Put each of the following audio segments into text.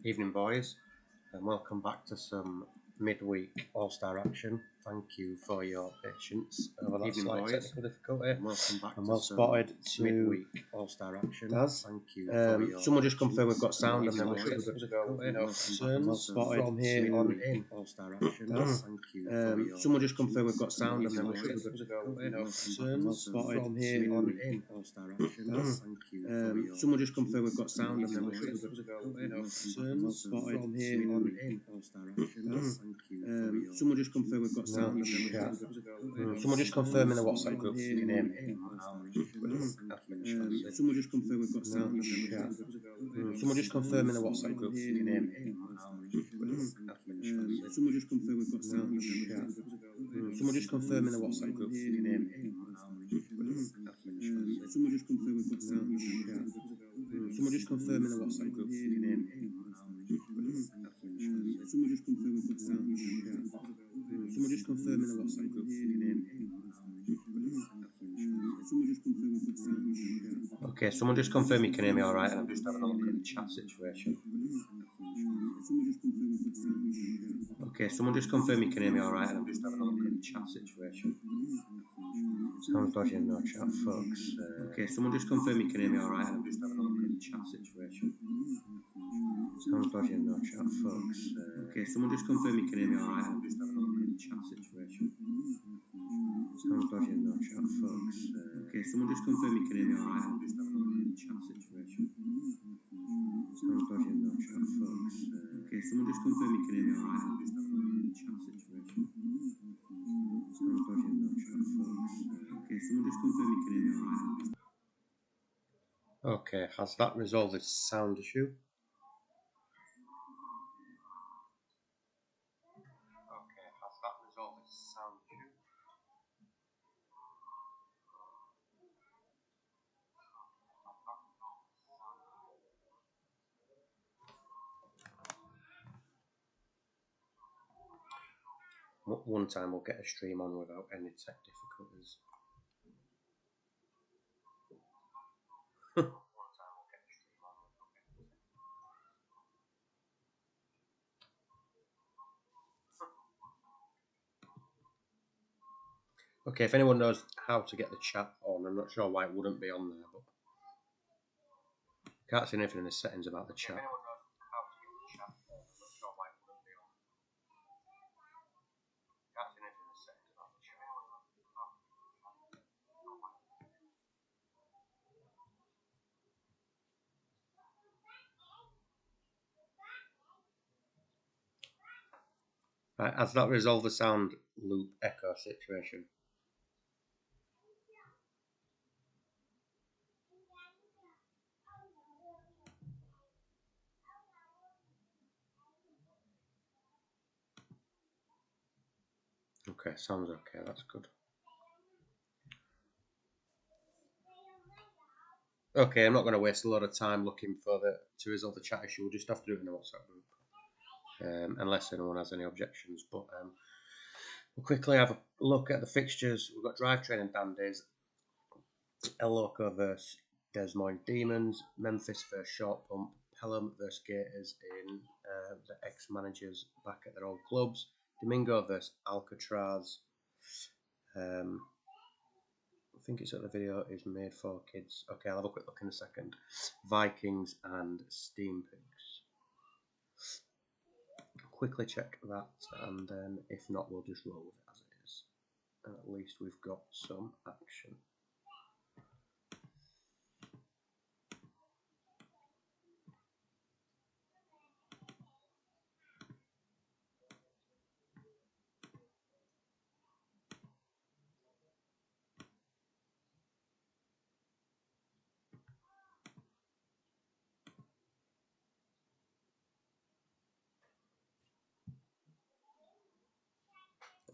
Evening, boys, and welcome back to some midweek All-Star action. Thank you for your patience over that slight technical difficulty. Welcome back and to well spotted to midweek All-Star action. Daz. Thank you for your Someone just confirmed we've got patience. sound, and then we Evening, should be good to boys. go. No Welcome concerns. back Well to spotted from here midweek on in. All-Star action. Daz. Thank you for your Someone just confirmed we've got patience. sound, and then we Evening, should be boys. good to go. No Welcome concerns. back Spotted to from here on midweek in. All-Star action. Thank you for your Someone just confirmed we've got patience. sound, and then we Evening, should be boys. good to go. No Welcome concerns. back to Spotted from here on in. All-Star action. Thank you for your Someone just confirmed we've got patience. sound, and then we should be good to go. Someone just confirm in the WhatsApp group if you can hear me. Someone just confirm we've got sound, and then we should be good to go. Someone just confirm in the WhatsApp group if you can hear me. Someone just confirm we've got sound, and then we should be good to go. Someone just confirm in the WhatsApp group if you can hear me. Someone just confirm we've got sound, and then we should be good to go. Someone just confirm in the WhatsApp group if you can hear me. Someone just confirm we've got sound, and then we should be good to go. Someone just confirm in the WhatsApp group if you can hear me. Someone just confirm we've got sound, and then we should be good to go. Okay, someone just confirm you can hear me alright, and I'm just having a look at the chat situation. Okay, someone just confirm you can hear me alright, and I'm just having a look at the chat situation. Sounds dodgy in no chat, folks. Okay, someone just confirm you can hear me alright, and I'm just having a look at the chat situation. Sounds dodgy in no chat, folks. Okay, someone just confirm you can hear me alright, and I'm just having a look at the chat situation. Sounds dodgy in no chat, folks. Okay, someone just confirm you can hear me alright, and I'm just having a look at the chat situation. Sounds dodgy in no chat, folks. Okay, someone just confirm you can hear me alright, and I'm just having a look at the chat situation. Sounds dodgy in no chat, folks. Okay, someone just confirm you can hear me alright. Okay, has that resolved this sound issue? Okay, has that resolved this sound issue? One time we'll get a stream on without any tech difficulties. Okay, if anyone knows how to get the chat on, I'm not sure why it wouldn't be on there, but can't see anything in the settings about the chat. Right, has that resolved the sound loop echo situation? Okay, sounds okay, that's good. Okay, I'm not going to waste a lot of time looking for to resolve the chat issue. We'll just have to do it in the WhatsApp group, unless anyone has any objections. But we'll quickly have a look at the fixtures. We've got Drivetrain and Dandies, El Loco versus Des Moines Demons, Memphis versus Short Pump, Pelham versus Gators in the ex-managers back at their old clubs, Domingo versus Alcatraz. I think it's that the video is made for kids. Okay, I'll have a quick look in a second. Vikings and Steam Pigs. Quickly check that, and then if not, we'll just roll with it as it is. And at least we've got some action.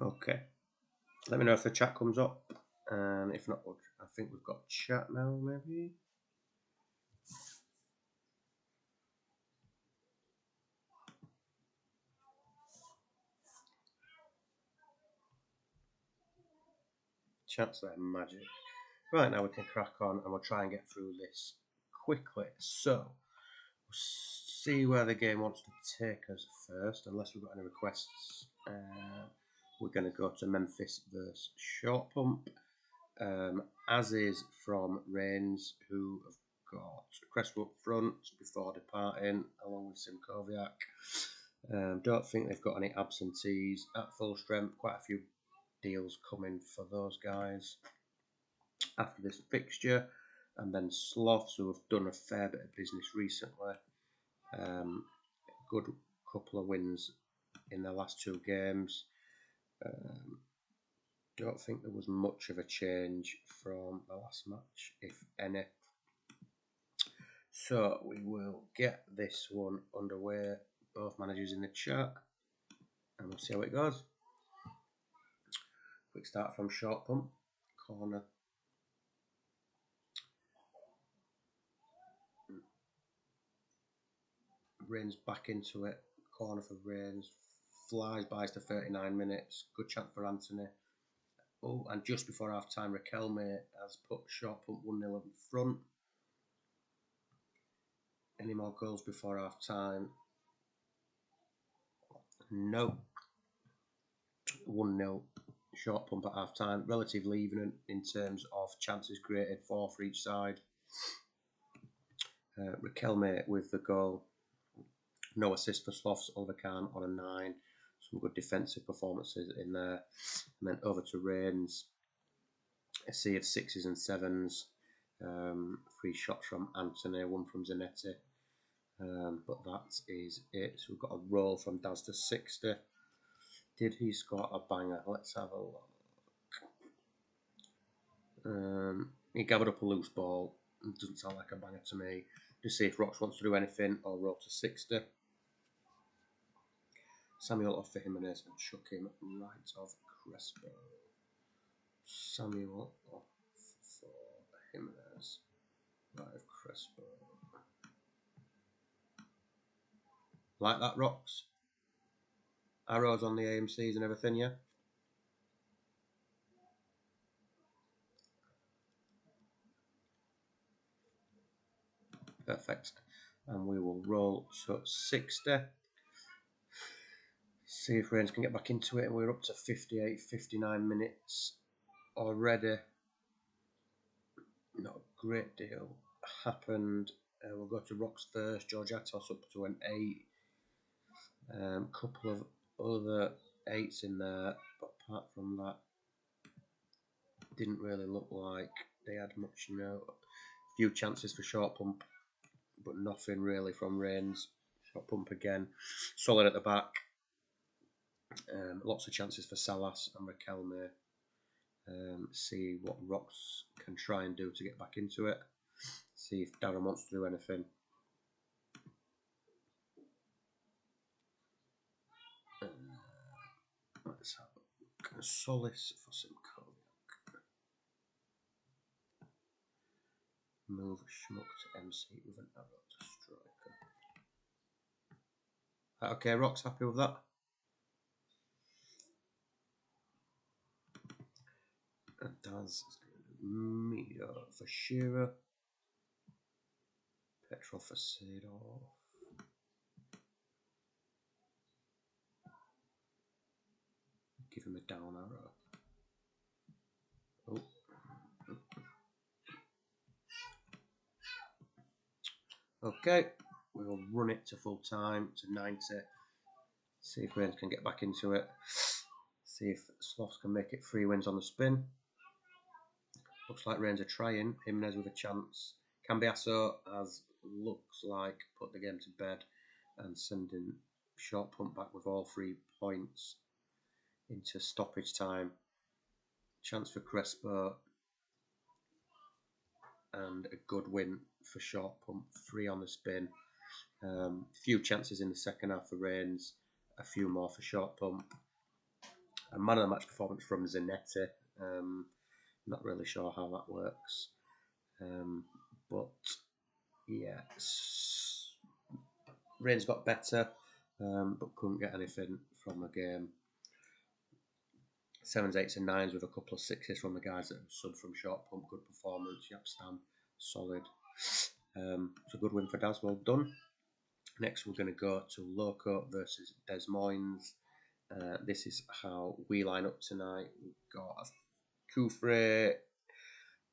Okay, let me know if the chat comes up, and if not, I think we've got chat now, maybe. Chat's there, magic. Right, now we can crack on, and we'll try and get through this quickly. So, see where the game wants to take us first, unless we've got any requests. We're going to go to Memphis versus Short Pump, as is from Reigns, who have got Crespo up front before departing, along with Simkoviak. Don't think they've got any absentees at full strength. Quite a few deals coming for those guys after this fixture. And then Sloths, who have done a fair bit of business recently. Good couple of wins in their last 2 games. Don't think there was much of a change from the last match, if any. So we will get this one underway. Both managers in the chat, and we'll see how it goes. Quick start from Short Pump, corner. Reigns back into it, corner for Reigns. Flies by to 39 minutes. Good chance for Anthony. Oh, and just before half time, Raquelme has put Short Pump 1-0 in front. Any more goals before half time? No. 1-0 Short Pump at half time. Relatively even in terms of chances created, 4 for each side. Raquelme with the goal. No assist for Sloths. Oliver Kahn on a 9. Some good defensive performances in there. And then over to Reigns. A sea of 6s and 7s. 3 shots from Anthony, 1 from Zanetti. But that is it. So we've got a roll from Daz to 60. Did he score a banger? Let's have a look. He gathered up a loose ball. It doesn't sound like a banger to me. Just see if Rox wants to do anything. I'll roll to 60. Samuel off for Jimenez and chuck him right of Crespo. Samuel off for Jimenez. Right of Crespo. Like that, Rox? Arrows on the AMCs and everything, yeah? Perfect. And we will roll to 60. See if Reigns can get back into it. We're up to 58, 59 minutes already. Not a great deal happened. We'll go to Rox first. George Atos up to an 8. Couple of other 8s in there, but apart from that, didn't really look like they had much, few chances for Short Pump, but nothing really from Reigns. Short Pump again, solid at the back. Lots of chances for Salas and Raquelme. See what Rox can try and do to get back into it. See if Darren wants to do anything. Let's have a Solace for Simkoviak. Move Schmuck to MC with an arrow to striker. Okay, Rock's happy with that. And Daz is going to do Mio for Shearer. Petrol for Sador. Give him a down arrow. Oh. Okay, we'll run it to full time to 90. See if Reigns can get back into it. See if Sloths can make it 3 wins on the spin. Looks like Reigns are trying. Jimenez with a chance. Cambiasso, as looks like, put the game to bed and sending Short Pump back with all 3 points into stoppage time. Chance for Crespo and a good win for Short Pump. 3 on the spin. Few chances in the second half for Reigns. A few more for Short Pump. A man of the match performance from Zanetti. Not really sure how that works. But yeah, Reigns got better, but couldn't get anything from the game. 7s, 8s and 9s with a couple of 6s from the guys that have subbed from Short Pump. Good performance. Yapstam, solid. It's a good win for Daz. Well done. Next, we're going to go to Loco versus Des Moines. This is how we line up tonight. We've got Kufre,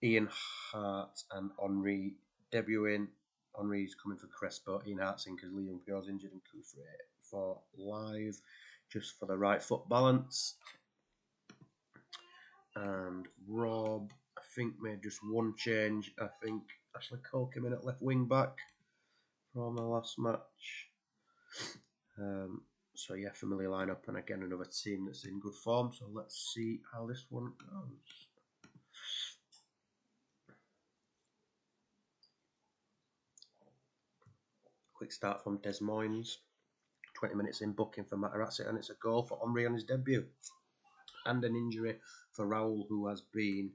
Ian Hart, and Henri debuting. Henri's coming for Crespo. Ian Hart's in because Liam Pure's injured, and Kufre for live, just for the right foot balance. And Rob, I think, made just one change. I think Ashley Cole came in at left wing back from the last match. So yeah, familiar lineup, and again another team that's in good form. So let's see how this one goes. Quick start from Des Moines. 20 minutes in, booking for Matarazzi, and it's a goal for Henri on his debut. And an injury for Raoul, who has been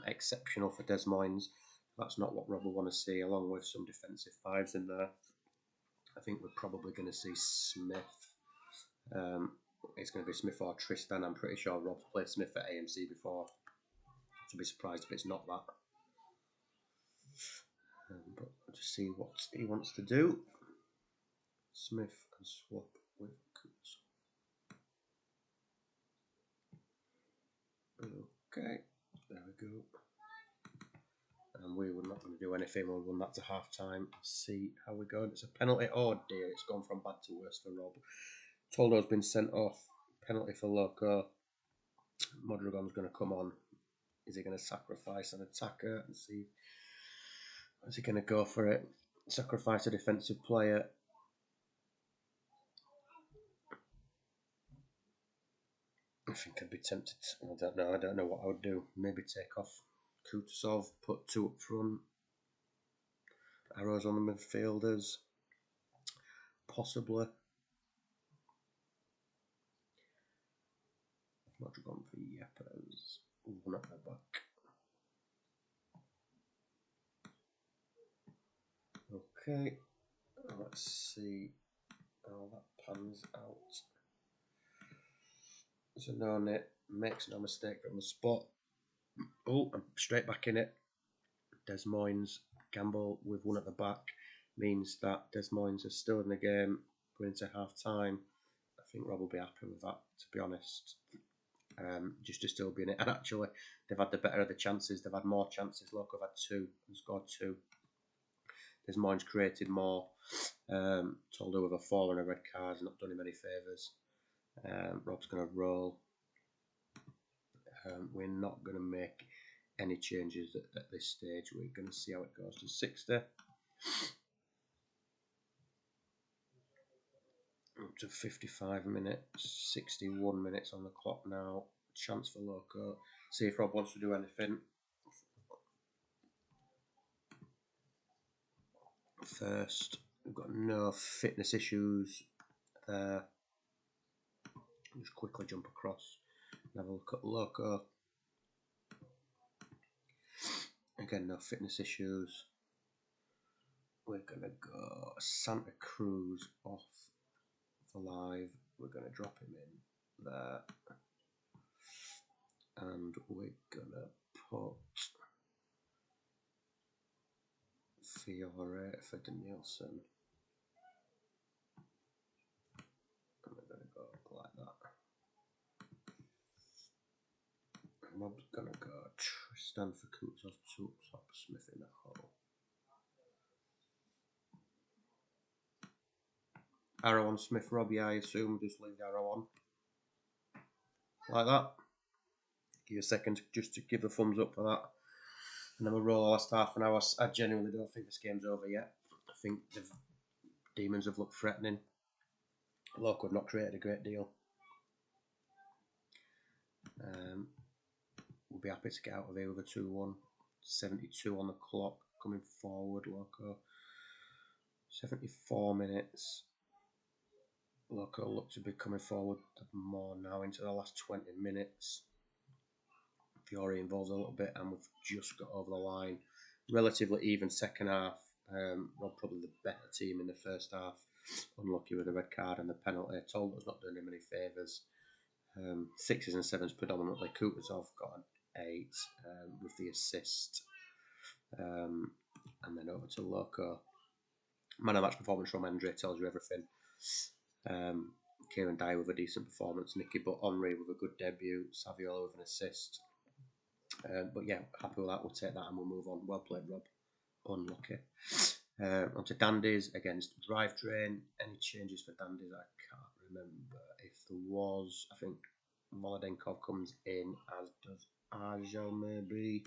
exceptional for Des Moines. That's not what Rob will want to see, along with some defensive fives in there. I think we're probably going to see Smith. It's going to be Smith or Tristan. I'm pretty sure Rob's played Smith at AMC before. I'd be surprised if it's not that. But we'll just see what he wants to do. Smith can swap with Coots. Okay, there we go. And we were not going to do anything. We'll run that to half time. See how we go. It's a penalty. Oh dear, it's gone from bad to worse for Rob. Toldo's been sent off. Penalty for Loco. Mondragon's going to come on. Is he going to sacrifice an attacker and see? Is he going to go for it? Sacrifice a defensive player. I think I'd be tempted. I don't know. I don't know what I would do. Maybe take off Kutasov, put two up front. Arrows on the midfielders. Possibly. Mondragon for Yepers. One at the back. Okay, let's see how that pans out. So no net makes no mistake on the spot. Oh, I'm straight back in it. Des Moines gamble with one at the back means that Des Moines are still in the game going into half time. I think Rob will be happy with that, to be honest. Just to still be in it. And actually, they've had the better of the chances. They've had more chances. Loco have had two and scored two. Des Moines created more. Toldo with a foul and a red card has not done him any favours. Rob's going to roll. We're not going to make any changes at this stage. We're going to see how it goes to 60. Up to 55 minutes, 61 minutes on the clock now. Chance for Loco. See if Rob wants to do anything. First, we've got no fitness issues there. Just quickly jump across and have a look at Loco. Again, no fitness issues. We're going to go Santa Cruz off for live. We're going to drop him in there. And we're going to put Fiore for Danielson. And we're going to go like that. And Rob's going to go Tristan for Kutsov, top Smith in the hole. Arrow on Smith, Rob, yeah, I assume just leave the arrow on. Like that. Give you a second just to give the thumbs up for that. And then we'll roll the last half an hour. I genuinely don't think this game's over yet. I think the Demons have looked threatening. Loco have not created a great deal. We'll be happy to get out of here with a 2-1. 72 on the clock. Coming forward, Loco. 74 minutes. Loco look to be coming forward more now into the last 20 minutes. Fiore involved a little bit, and we've just got over the line. Relatively even second half. Rob probably the better team in the first half. Unlucky with the red card and the penalty. Toldo's not doing him any favours. 6s and 7s predominantly. Kutasov got an 8 with the assist. And then over to Loco. Man of match performance from Andre tells you everything. Kieran Dyer with a decent performance, Nicky Butt Henry with a good debut, Saviola with an assist. But yeah, happy with that. We'll take that and we'll move on. Well played, Rob. Unlucky. On to Dandies against Drivetrain. Any changes for Dandies? I can't remember. If there was, I think Volodenkov comes in, as does Arjel maybe.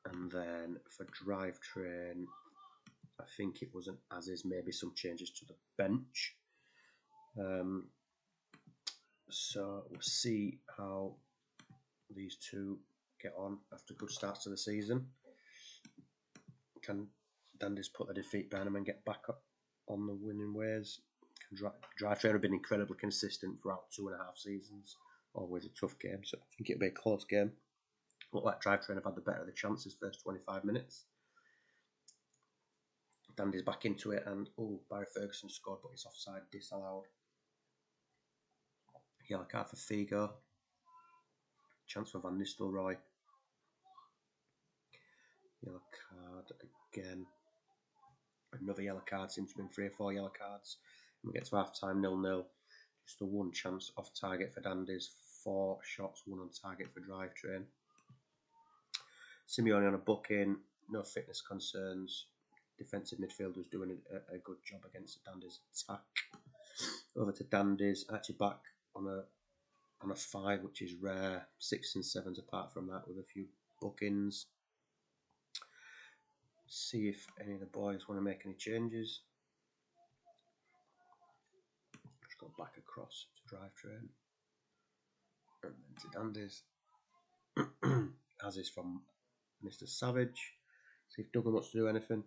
And then for Drivetrain, I think it was an as is, maybe some changes to the bench. So we'll see how these two get on after good starts to the season. Can Dandies put the defeat behind them and get back up on the winning ways? Drivetrain have been incredibly consistent throughout 2.5 seasons. Always a tough game, so I think it'll be a close game. Look like Drivetrain have had the better of the chances first 25 minutes. Dandy's back into it, and Barry Ferguson scored, but he's offside, disallowed. Yellow card for Figo. Chance for Van Nistelrooy. Yellow card again. Another yellow card. Seems to have been 3 or 4 yellow cards. And we get to half time, 0-0. Just the one chance off target for Dandies. 4 shots, 1 on target for Drivetrain. Simeone on a booking. No fitness concerns. Defensive midfielders doing a good job against the Dandies attack. Over to Dandies. Actually back on a 5, which is rare. 6 and 7s apart from that, with a few bookings. See if any of the boys want to make any changes. Just go back across to Drivetrain. And then to Dandies. As is from Mr. Savage. See if Duggan wants to do anything.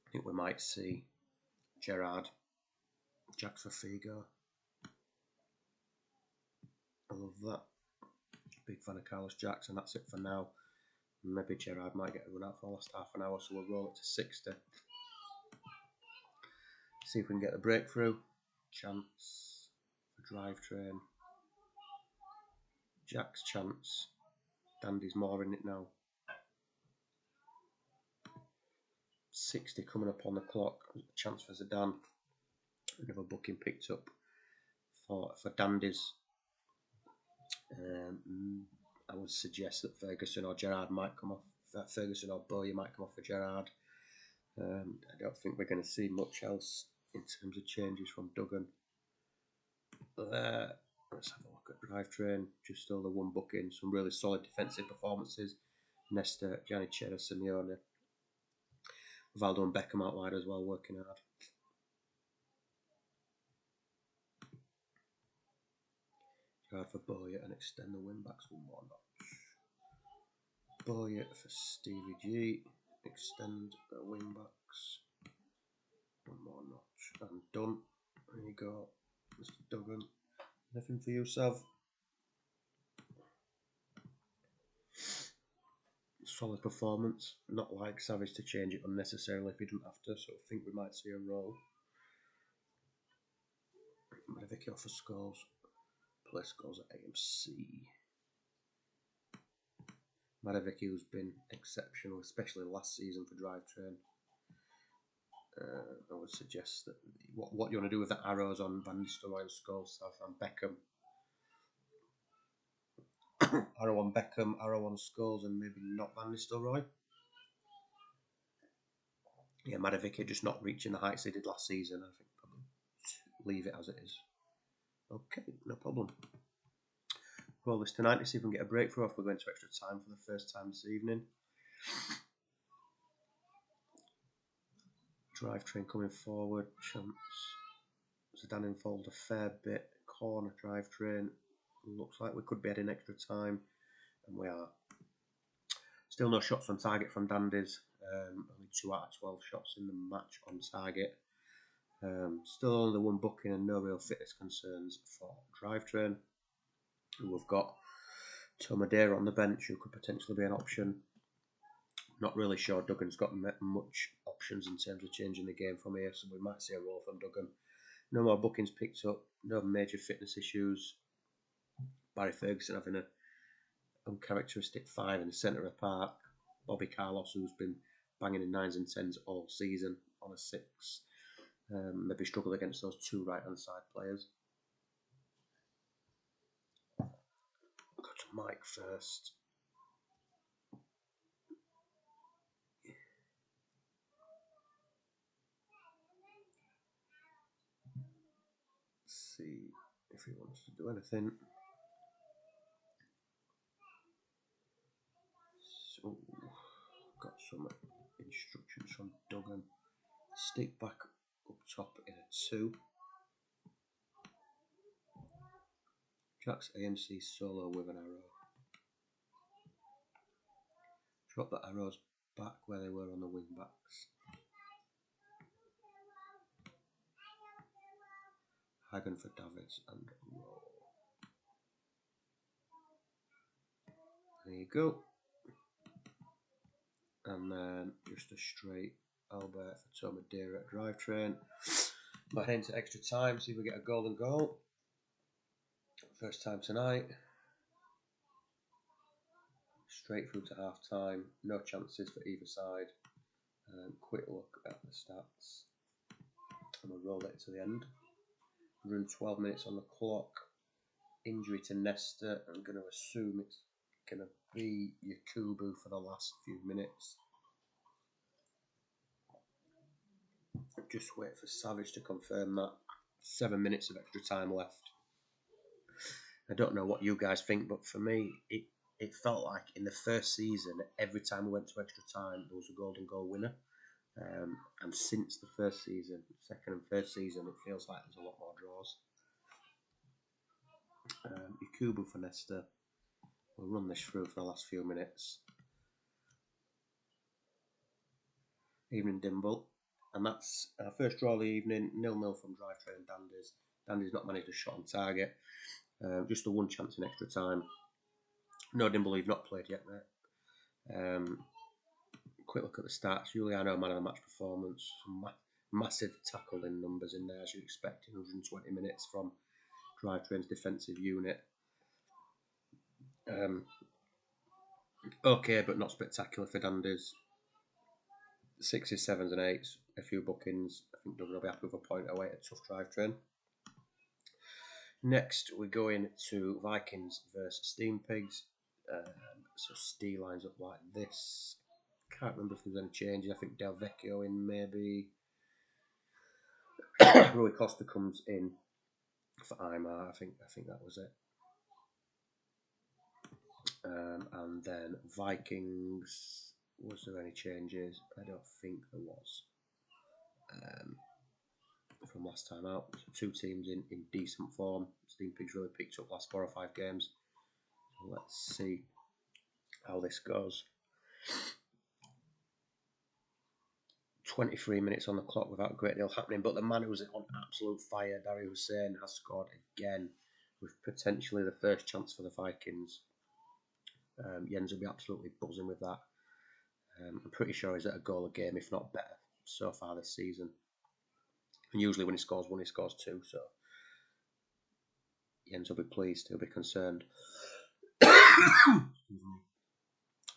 I think we might see Gerrard, Jax for Figo. I love that. Big fan of Carlos Jackson. That's it for now. Maybe Gerrard might get a run out for the last half an hour, so we'll roll it to 60. See if we can get a breakthrough. Chance for Drivetrain. Jack's chance. Dandy's more in it now. 60 coming up on the clock. Chance for Zidane. Another booking picked up for Dandy's. I would suggest that Ferguson or Gerrard might come off. Ferguson or Bowyer might come off for Gerrard. I don't think we're going to see much else in terms of changes from Duggan. Let's have a look at Drivetrain. Just over 1 booking. Some really solid defensive performances. Nesta, Janicera, Simeone. Valdo and Beckham out wide as well, working hard. Gerrard for Bowyer and extend the wing backs 1 more notch. Bowyer for Stevie G. Extend the wing backs 1 more notch. And done. There you go, Mr. Duggan. Nothing for you, Sav. Solid performance. Not like Savage to change it unnecessarily if he didn't have to, so I think we might see a roll. Madavicchio for Scholes. Play Scholes at AMC. Madavicchio's been exceptional, especially last season for Drivetrain. I would suggest that what you want to do with the arrows on Van Nistelrooy and Scholes, Sav, and Beckham. Arrow on Beckham, arrow on Scholes, and maybe not Van Nistelrooy. Yeah, Madavicchio just not reaching the heights they did last season. I think probably leave it as it is. Okay, no problem. Roll this to 90, see if we can get a breakthrough if we're going to extra time for the first time this evening. Drivetrain coming forward, chance. Zidane involved a fair bit. Corner Drivetrain. Looks like we could be heading extra time, and we are. Still no shots on target from Dandies. Only 2 out of 12 shots in the match on target. Still only the 1 booking and no real fitness concerns for Drivetrain. We've got Tomadera on the bench, who could potentially be an option. Not really sure Duggan's got much options in terms of changing the game from here, so we might see a roll from Duggan. No more bookings picked up, no major fitness issues. Barry Ferguson having a uncharacteristic 5 in the centre of the park. Bobby Carlos, who's been banging in 9s and 10s all season, on a 6. Maybe struggle against those 2 right-hand side players. Go to Mike first. See if he wants to do anything. So, got some instructions from Duggan. Stick back up top in a 2. Jacks AMC solo with an arrow. Drop the arrows back where they were on the wing backs. Hagen for Davids and roll. There you go. And then just a straight Albert for Tomadera at drivetrain. Might head into extra time, see if we get a golden goal. First time tonight. Straight through to half time. No chances for either side. Quick look at the stats. And we'll roll it to the end. Run 12 minutes on the clock. Injury to Nesta. I'm going to assume it's going to be Yakubu for the last few minutes. Just wait for Savage to confirm that. 7 minutes of extra time left. I don't know what you guys think, but for me, it felt like in the first season, every time we went to extra time, there was a golden goal winner. And since the first season, second and third season, it feels like there's a lot more draws. Yakubu for Nesta. We'll run this through for the last few minutes. Evening Dimble. And that's our first draw of the evening. 0-0 from Drivetrain and Dandies. Dandies not managed a shot on target. Just the one chance in extra time. No, Dimble, you've not played yet, mate. Quick look at the stats. Juliano, man of the match performance. Massive tackle in numbers in there, as you'd expect, in 120 minutes from Drivetrain's defensive unit. Okay, but not spectacular for Dandies. 6s, 7s and 8s. A few bookings. I think Doug will be happy with a point away at Tough Drivetrain. Next, we go into Vikings versus Steam Pigs. So Stee lines up like this. Can't remember if there's any changes. I think Del Vecchio in maybe. Rui Costa comes in for Aymar. I think that was it. And then Vikings. Was there any changes? I don't think there was. From last time out, so 2 teams in decent form. Steam Pigs really picked up last 4 or 5 games. So let's see how this goes. 23 minutes on the clock without a great deal happening, but the man who's on absolute fire, Dari Hussein, has scored again with potentially the first chance for the Vikings. Jens will be absolutely buzzing with that. I'm pretty sure he's at a goal a game, if not better, so far this season. And usually when he scores 1, he scores 2, so Jens will be pleased, he'll be concerned.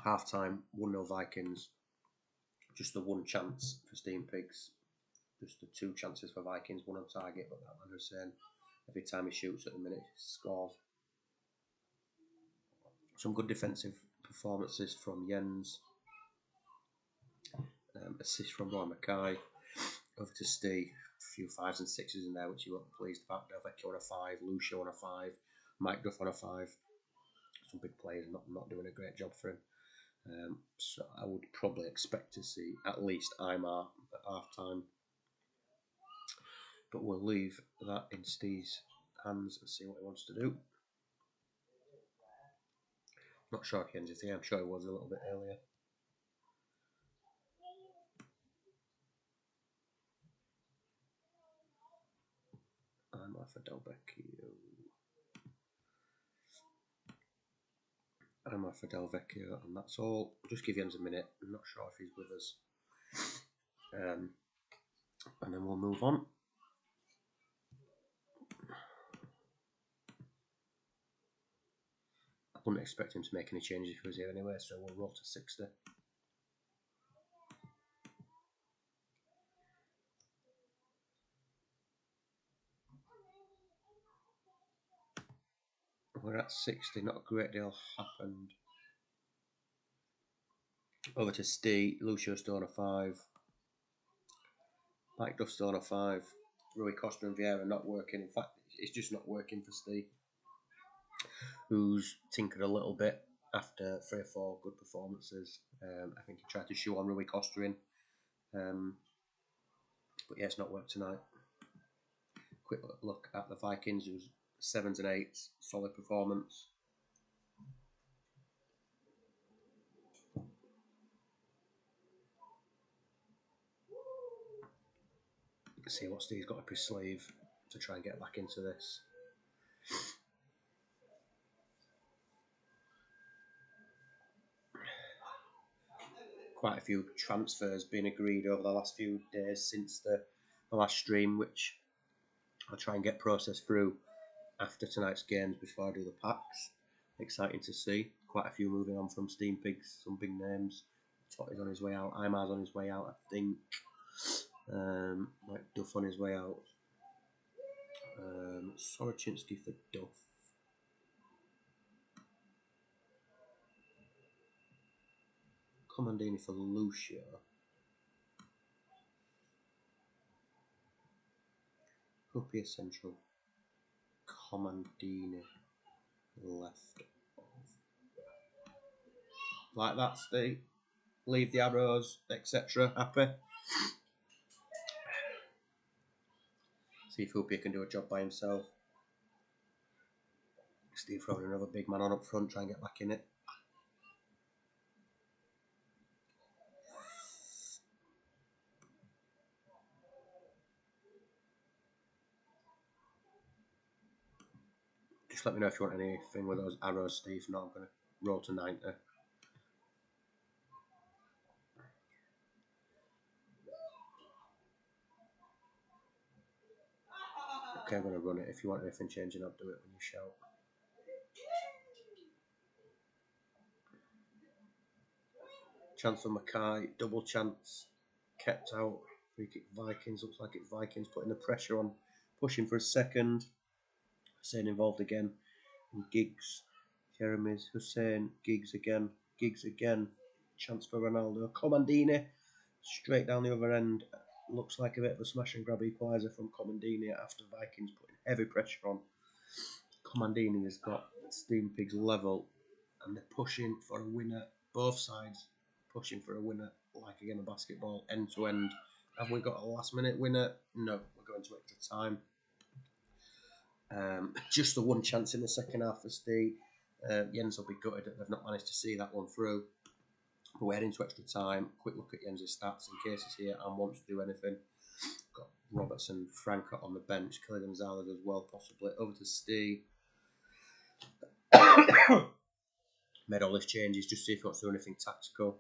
Half time, 1-0 Vikings. Just the one chance for Steam Pigs. Just the 2 chances for Vikings, 1 on target, but that man was saying every time he shoots at the minute, he scores. Some good defensive performances from Jens. Assist from Roy Mackay. Over to Steve. A few 5s and 6s in there, which he wasn't pleased about. Del Vecchio on a 5, Lucio on a 5, Mike Duff on a 5. Some big players not doing a great job for him. So I would probably expect to see at least Aymar at half time. But we'll leave that in Steve's hands and see what he wants to do. Not sure if Jens is here. I'm sure he was a little bit earlier. Aymar for Del Vecchio. Aymar for Del Vecchio, and that's all. I'll just give Jens a minute. I'm not sure if he's with us. And then we'll move on. wouldn't expect him to make any changes if he was here anyway, so we'll roll to 60. We're at 60, not a great deal happened. Over to Steve, Lucio still on a 5. Mike Duff still on a 5. Rui Costa and Vieira not working. In fact, it's just not working for Steve, who's tinkered a little bit after 3 or 4 good performances. I think he tried to shoe on Rui Costa in. But yeah, it's not worked tonight. Quick look at the Vikings, who's 7s and 8s, solid performance. See what Steve's got up his sleeve to try and get back into this. Quite a few transfers being agreed over the last few days since the last stream, which I'll try and get processed through after tonight's games before I do the packs. Exciting to see. Quite a few moving on from Steam Pigs, some big names. Totty's on his way out, Imar's on his way out, I think. Mike Duff on his way out. Sorochinsky for Duff. Comandini for Lucio. Hupia Central. Comandini left off. Like that, Steve. Leave the arrows, etc. Happy. See if Hupia can do a job by himself. Steve throwing another big man on up front, try and get back in it. Just let me know if you want anything with those arrows, Steve. No, I'm going to roll to 90. Okay, I'm going to run it. If you want anything changing, I'll do it when you shout. Chance for Mackay, double chance. Kept out. Free kick Vikings. Looks like it's Vikings putting the pressure on. Pushing for a second. Hussein involved again. And Giggs. Jeremy's. Hussein. Giggs again. Giggs again. Chance for Ronaldo. Comandini. Straight down the other end. Looks like a bit of a smash and grab equaliser from Comandini after Vikings putting heavy pressure on. Comandini has got Steam Pigs level and they're pushing for a winner. Both sides pushing for a winner like a game of basketball, end to end. Have we got a last minute winner? No, we're going to extra time. Just the one chance in the second half for Steve. Jens will be gutted that they've not managed to see that one through. But we're heading to extra time. Quick look at Jens' stats in case he's here and wants to do anything. Got Robertson, Franco on the bench, Kelly Gonzalez as well, possibly. Over to Steve. Made all his changes just to see if he wants to do anything tactical.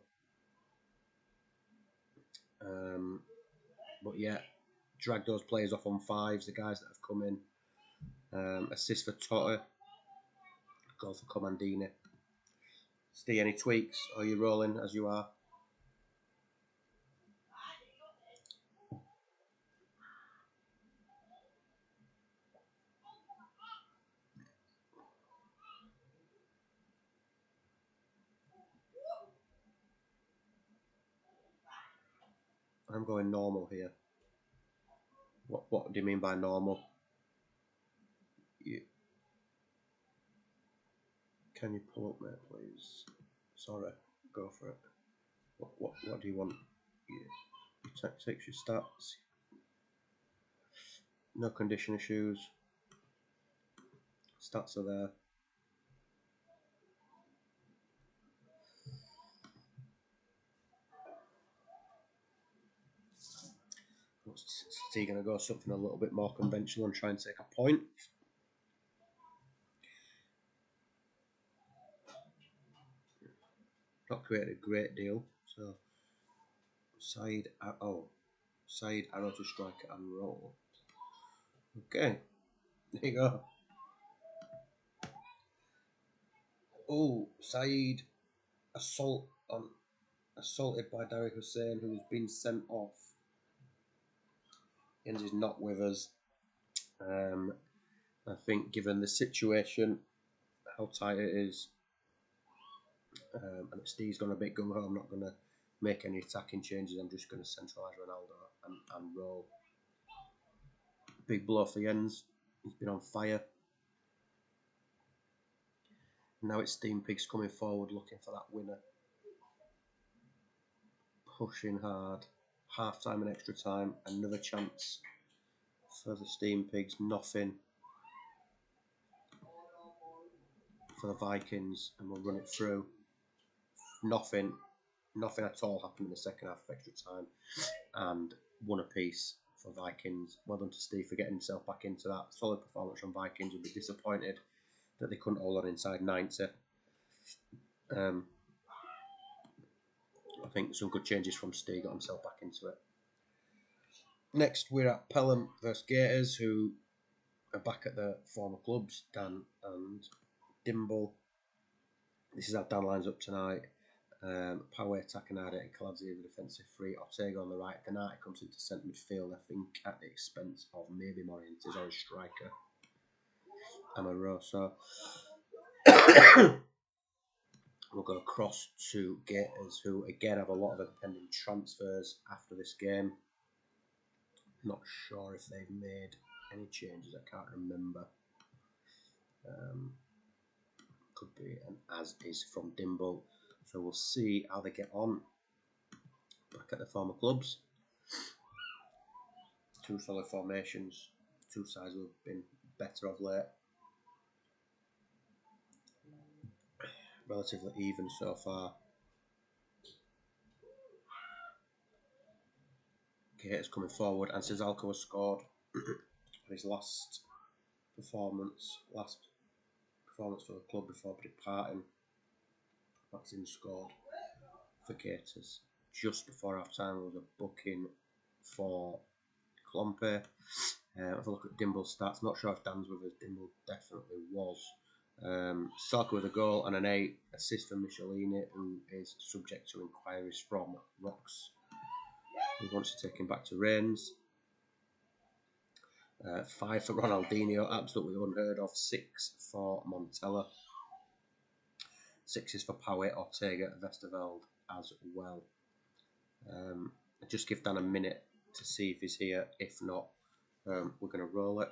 But yeah, drag those players off on 5s, the guys that have come in. Assist for Totti. Goal for Comandini. Steve, any tweaks? Are you rolling as you are? I'm going normal here. What do you mean by normal? Can you pull up, mate, please? Sorry, go for it. What do you want? Your tactics, your stats. No condition issues. Stats are there. Steve going to go something a little bit more conventional and try and take a point. Not created a great deal, so side arrow to strike and roll. Okay, there you go. Oh, Saeed assaulted by Derek Hussain, who's been sent off. Jens is not with us. I think given the situation, how tight it is, and Steve's gone a bit gung ho, I'm not going to make any attacking changes. I'm just going to centralise Ronaldo and roll. Big blow for Jens. He's been on fire. Now it's Steam Pigs coming forward looking for that winner. Pushing hard. Half time and extra time. Another chance for the Steam Pigs. Nothing for the Vikings, and we'll run it through. Nothing at all happened in the second half of extra time, and one apiece for Vikings. Well done to Steve for getting himself back into that. Solid performance from Vikings. Would be disappointed that they couldn't hold on inside 90. I think some good changes from Steve, got himself back into it. Next, we're at Pelham versus Gators, who are back at their former clubs, Dan and Dimble. This is how Dan lines up tonight. Power, Takanada and Kaladze in the defensive three. Ortega on the right. Donati comes into centre midfield, I think, at the expense of maybe Morientes or a striker. Amoroso. We'll go across to Gators, who again have a lot of pending transfers after this game. Not sure if they've made any changes, I can't remember. Could be an as is from Dimble. So we'll see how they get on back at the former clubs. Two solid formations. Two sides have been better of late. Relatively even so far. Gators coming forward, and Cezalco has scored his last performance for the club before departing. Maxim scored for Gators just before half time. There was a booking for Klompe. Have a look at Dimble's stats. Not sure if Dan's with us. Dimble definitely was. Salka with a goal and an 8 assist for Michelini, who is subject to inquiries from Rox, who wants to take him back to Reigns. 5 for Ronaldinho, absolutely unheard of. 6 for Montella. 6 is for Poway, Ortega, Vesterveld as well. Just give Dan a minute to see if he's here. If not, we're going to roll it.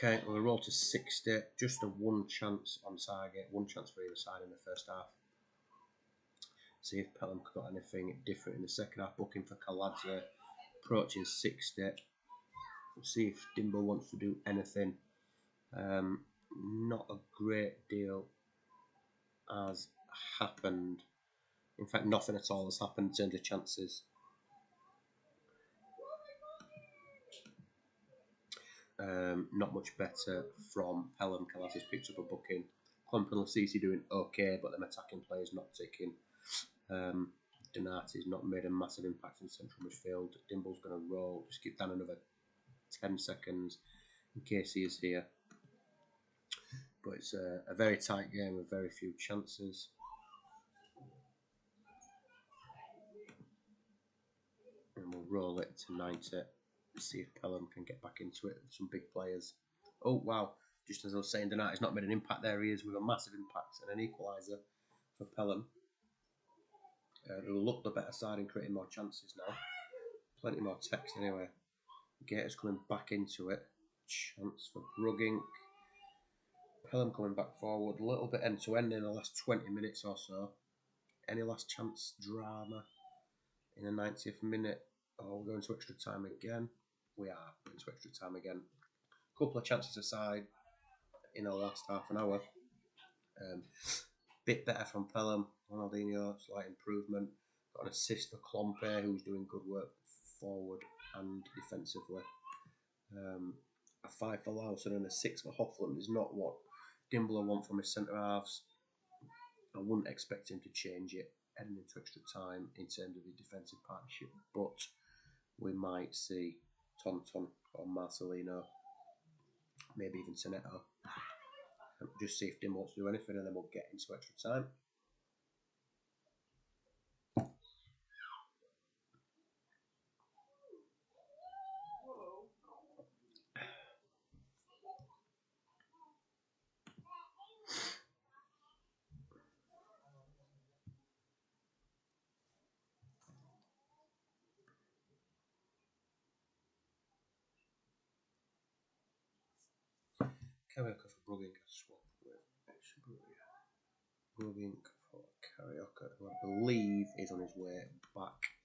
Okay, we'll roll to 60. Just a one chance on target. One chance for either side in the first half. See if Pelham got anything different in the second half. Booking for Kaladze. Approaching 60. We'll see if Dimble wants to do anything. Not a great deal has happened. In fact, nothing at all has happened in terms of chances. Not much better from Pelham. Kaladze's picked up a booking. Clump and Lasisi doing okay, but them attacking players not ticking. Donati's not made a massive impact in central midfield. Dimble's going to roll. Just give Dan another 10 seconds in case he is here. But it's a very tight game with very few chances. And we'll roll it to 90. See if Pelham can get back into it with some big players. Oh, wow. Just as I was saying, Donati's not made an impact there. He is with a massive impact and an equaliser for Pelham. Who look the better side and creating more chances now. Plenty more text anyway. Gators coming back into it. Chance for Brugging. Pelham coming back forward. A little bit end to end in the last 20 minutes or so. Any last chance drama in the 90th minute? Oh, we're going to extra time again. We are going to extra time again. Couple of chances aside in the last half an hour. Bit better from Pelham. Ronaldinho, slight improvement. Got an assist for Klompe, who's doing good work forward and defensively. A 5 for Lawson and a 6 for Hoffland is not what Dimble want from his centre halves. I wouldn't expect him to change it heading into extra time in terms of his defensive partnership, but we might see Tonton or Marcelino, maybe even Soneto. Just see if Dim wants to do anything, and then we'll get into extra time. Carioca for Brugink swap with Brugink for Carioca, who I believe is on his way back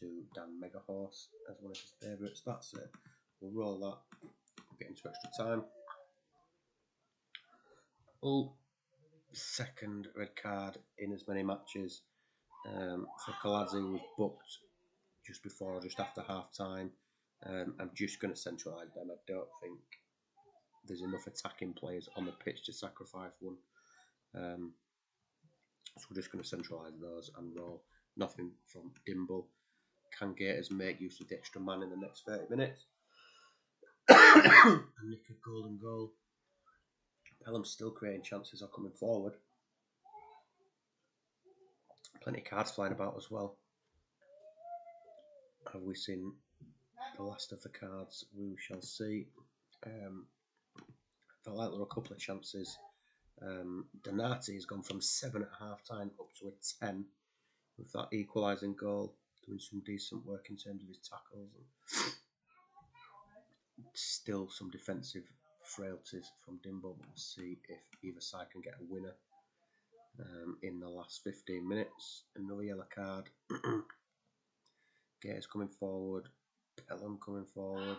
to Dan Megahorse as one of his favourites. That's it. We'll roll that. We'll get into extra time. Second red card in as many matches for Kaladze, who was booked just before or just after half time. I'm just going to centralise them. I don't think there's enough attacking players on the pitch to sacrifice one. So we're just going to centralise those and roll. Nothing from Dimble. Can Gators make use of the extra man in the next 30 minutes? And nick a golden goal. Pelham's still creating chances are coming forward. Plenty of cards flying about as well. Have we seen the last of the cards? We shall see. Felt like there were a couple of chances. Donati has gone from 7 at half time up to a 10 with that equalising goal, doing some decent work in terms of his tackles. And still some defensive frailties from Dimble, but we'll see if either side can get a winner in the last 15 minutes. Another yellow card. Gators coming forward. Pelham coming forward.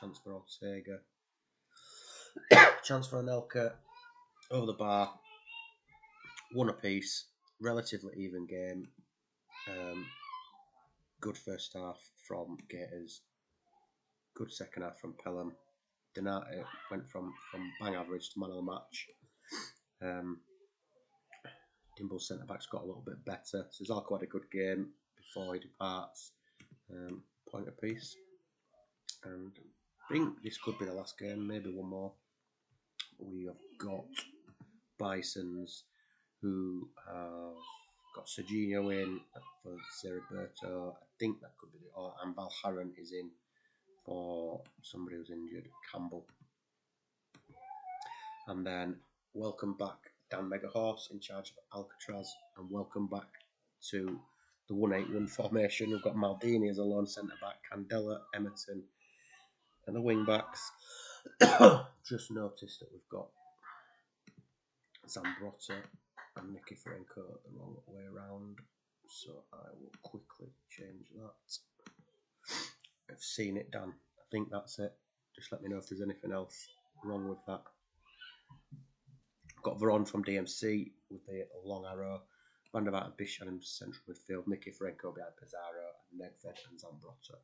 Chance for Ortega. Chance for Anelka. Over the bar. One apiece. Relatively even game. Good first half from Gators. Good second half from Pelham. Donati went from bang average to man of the match. Dimble's centre backs got a little bit better. Suzalko had a good game before he departs. Point apiece. And I think this could be the last game, maybe one more. We have got Bisons, who have got Serginho in for Zeriberto. I think that could be and Valharan is in for somebody who's injured, Campbell. And then welcome back Dan Megahorse in charge of Alcatraz, and welcome back to the 181 formation. We've got Maldini as a lone centre back, Candela, Emerton, and the wing backs. Just noticed that we've got Zambrotta and Nicky Franco the wrong way around, so I will quickly change that. I've seen it, Dan. I think that's it. Just let me know if there's anything else wrong with that. Got Veron from DMC with the long arrow. Van der Vaart and Bishan in central midfield. Nicky Franco behind Pizarro, and Negved and Zambrotta.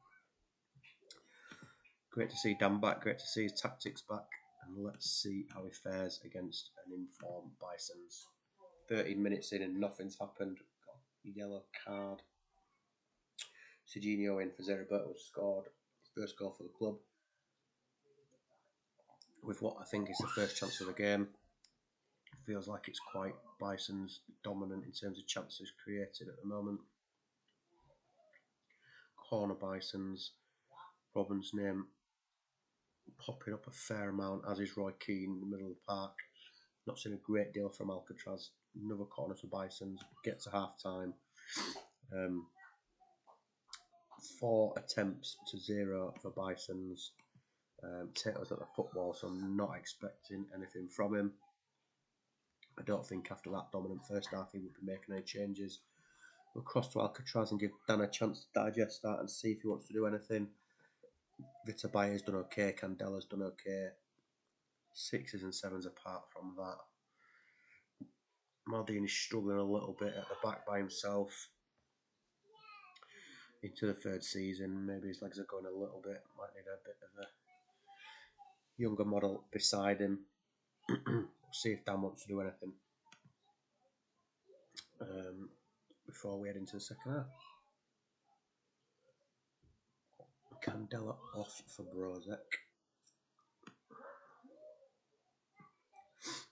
Great to see Dan back. Great to see his tactics back. And let's see how he fares against an informed Bisons. 13 minutes in and nothing's happened. Got a yellow card. Serginho in for Zeriberto has scored his first goal for the club with what I think is the first chance of the game. Feels like it's quite Bison's dominant in terms of chances created at the moment. Corner Bisons. Robin's name popping up a fair amount, as is Roy Keane in the middle of the park. Not seen a great deal from Alcatraz. Another corner for Bisons. Get to half time. 4 attempts to 0 for Bisons. Tato's at the football, so I'm not expecting anything from him. I don't think after that dominant first half he would be making any changes. We'll cross to Alcatraz and give Dan a chance to digest that and see if he wants to do anything. Vita Bayer's done okay, Candela's done okay. 6s and 7s apart from that. Maldini's struggling a little bit at the back by himself. Into the third season, maybe his legs are going a little bit. Might need a bit of a younger model beside him. See if Dan wants to do anything. before we head into the second half. Candela off for Brozek.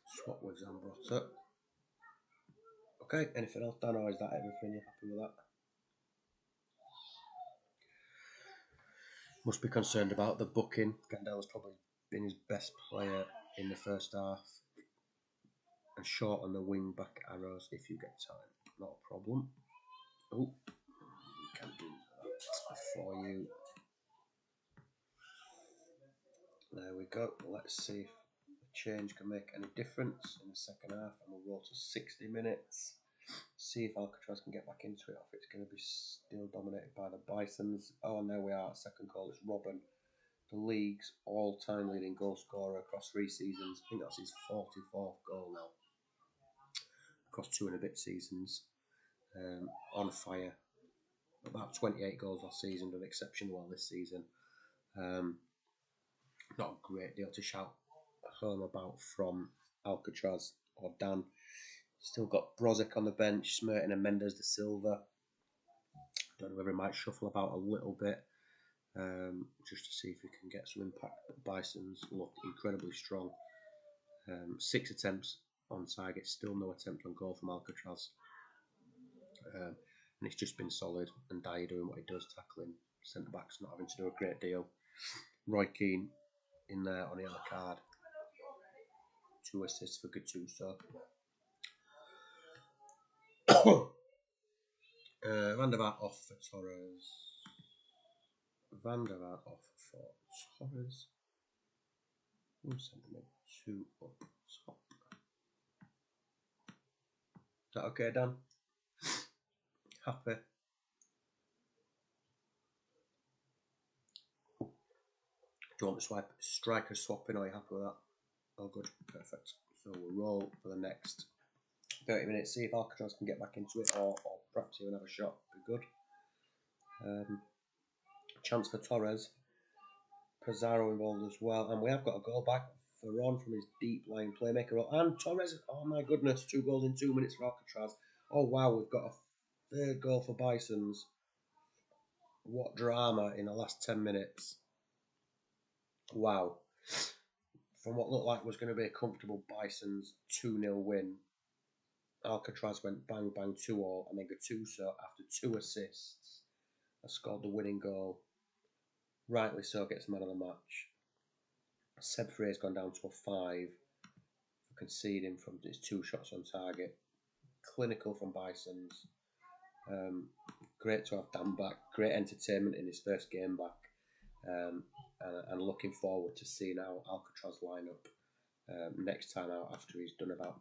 Swap with Zambrotta. Okay, anything else, Dan, or is that everything? You happy with that? Must be concerned about the booking. Candela's probably been his best player in the first half. And short on the wing back arrows if you get time. Not a problem. Oh, we can do that for you. There we go. Let's see if the change can make any difference in the second half. And we'll roll to 60 minutes. See if Alcatraz can get back into it, or if it's going to be still dominated by the Bisons. Oh, and there we are. Second goal is Robin, the league's all-time leading goal scorer across 3 seasons. I think that's his 44th goal now. Across 2 and a bit seasons. On fire. About 28 goals last season, done exceptionally well this season. Not a great deal to shout home about from Alcatraz or Dan. Still got Brozek on the bench, Smerton and Mendes de Silva. Don't know whether he might shuffle about a little bit, just to see if he can get some impact. Bisons look incredibly strong. 6 attempts on target, still no attempt on goal from Alcatraz. And it's just been solid, and Dyer doing what he does, tackling. Centre backs not having to do a great deal. Roy Keane in there on the yellow card. 2 assists for Gattuso. Van der Vaart off for Torres. Van der Vaart off for Torres. Send them 2 up top. Is that okay, Dan? Happy? Do you want the striker swapping? Are you happy with that? Oh, good. Perfect. So we'll roll for the next 30 minutes. See if Alcatraz can get back into it, or perhaps even have a shot. Be good. Chance for Torres. Pizarro involved as well. And we have got a goal back for Ron from his deep line playmaker role. And Torres, oh my goodness, 2 goals in 2 minutes for Alcatraz. Oh wow, we've got a 3rd goal for Bisons. What drama in the last 10 minutes. Wow. From what looked like was going to be a comfortable Bisons 2-0 win, Alcatraz went bang bang 2-2, and then Gattuso, after 2 assists, has scored the winning goal. Rightly so, gets man of the match. Seb Frey's gone down to a 5 for conceding from his 2 shots on target. Clinical from Bisons. Great to have Dan back. Great entertainment in his first game back. And looking forward to seeing how Alcatraz line up next time out after he's done about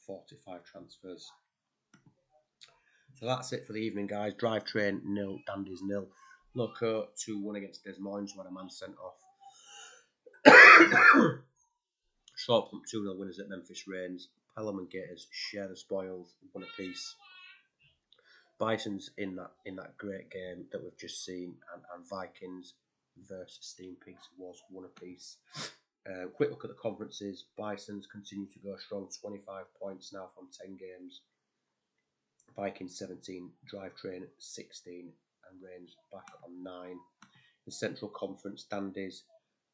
45 transfers. So that's it for the evening, guys. Drive Train 0, Dandies 0. Loco 2-1 against Des Moines, who had a man sent off. Short Pump 2-0 winners at Memphis Reigns. Pelham and Gators share the spoils, 1 apiece. Bisons in that great game that we've just seen, and Vikings versus Steam Pigs was 1 apiece. Quick look at the conferences. Bisons continue to go strong, 25 points now from 10 games. Vikings 17, Drive Train 16, and Reigns back on 9. The Central Conference, Dandies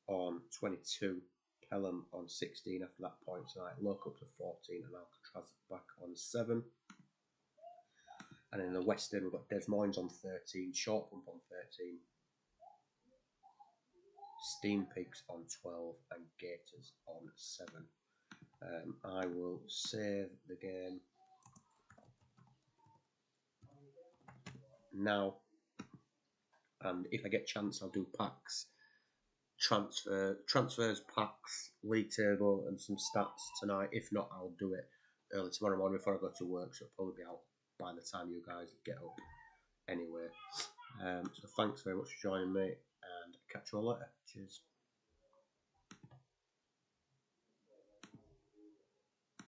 on 22, Pelham on 16 after that point tonight, Local up to 14, and Alcatraz back on 7. And in the Western, we've got Des Moines on 13, Short Pump on 13, Steam Pigs on 12, and Gators on 7. I will save the game now, and if I get a chance, I'll do packs, transfers, packs, league table, and some stats tonight. If not, I'll do it early tomorrow morning before I go to work, so it'll probably be out by the time you guys get up anyway. So thanks very much for joining me, and catch you all later. Cheers.